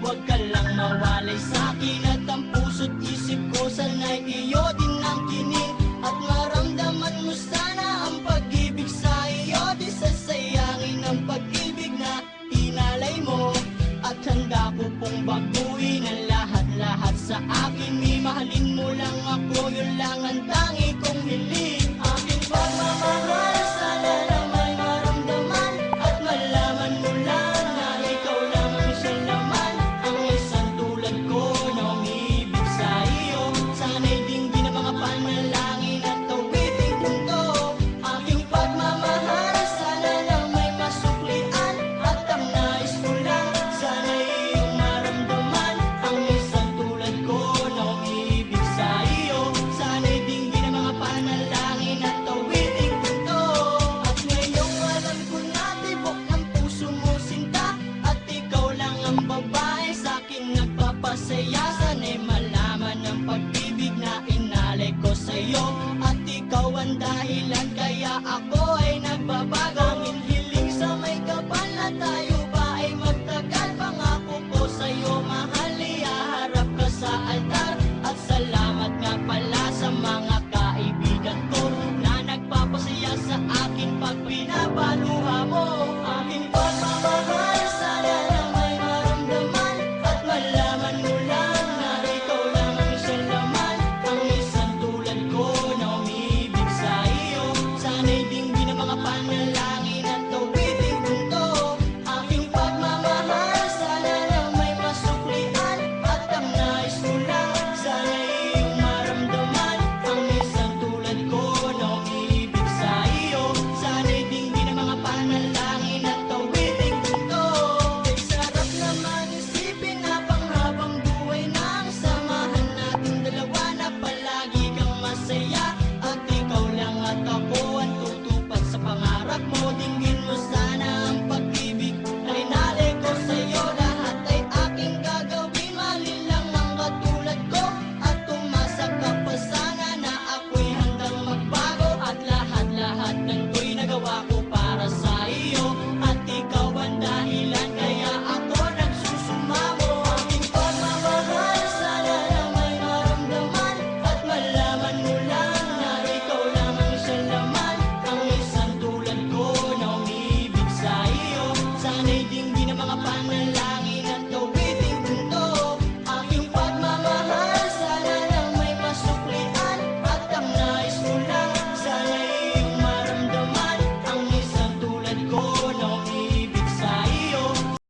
Huwag ka lang mawalay sa'kin at ang puso't isip ko sana'y iyo din ang kinig. At maramdaman mo sana ang pag-ibig sa iyo. Di sasayangin ang pag-ibig na inalay mo. At handa ko pong baguhin ang lahat-lahat sa akin. Mahalin mo lang ako, yun lang ang tangi kong hiling. Aking pagmamahal, sana na may maramdaman at malaman mo lang na ikaw lang ang siyang laman. Ang isang tulad ko na umibig sa iyo. Sana'y dinggin ang mga panalangin at tawiting mundo. Aking pagmamahal, sana na may masuklian at ang nais ko lang, sana'y iyong maramdaman. Ang isang tulad ko na umibig sa iyo. Sana'y dinggin ang mga panalangin at tawiting mundo. At ngayong alam ko na tibok ng puso mo sinta, at ikaw lang ang babae sa'kin nagpapasaya. Sana'y malaman ang pag-ibig na inalay ko sa'yo. At ikaw ang dahilan kaya ako ay nagbabago. Ang hiling sa may kapal na tayo ba ay magtagal. Pangako ko sa'yo mahal, ihaharap ka sa altar. At salamat nga pala sa mga kaibigan ko na nagpapasaya sa akin pag pinapaluha mo. Aking pagmamahal, sana na may maramdaman at malaman mo lang na ikaw lang ang siyang laman. Ang isang tulad ko na umibig sa iyo. Sana'y dinggin ang mga panalangin at tawiting mundo. Aking pagmamahal, sana na may masuklian at ang nais ko lang, sana'y iyong maramdaman. Ang isang tulad ko na umibig sa iyo. Sana'y dinggin ang mga panalangin at tawiting mundo. Kay sarap naman isipin na panghabang buhay na ang samahan natin dalawa, na palagi kang masaya at ikaw lang at ako ang tutupad sa pangarap mo. Dinggin mo sana ang pag-ibig na inalay ko sa'yo. Lahat ay aking gagawin, mahalin lang ang katulad ko. At umasa ka pa sana na ako'y handang magbago. At lahat-lahat ng to'y nagawa ko para sa iyo. At ikaw ang dahilan kaya ako nagsusumamo. Aking pagmamahal, sana na may maramdaman at malaman mo lang na ikaw lang ang siyang laman. Ang isang tulad ko na umibig sa iyo. Sana'y dinggin ang mga panalangin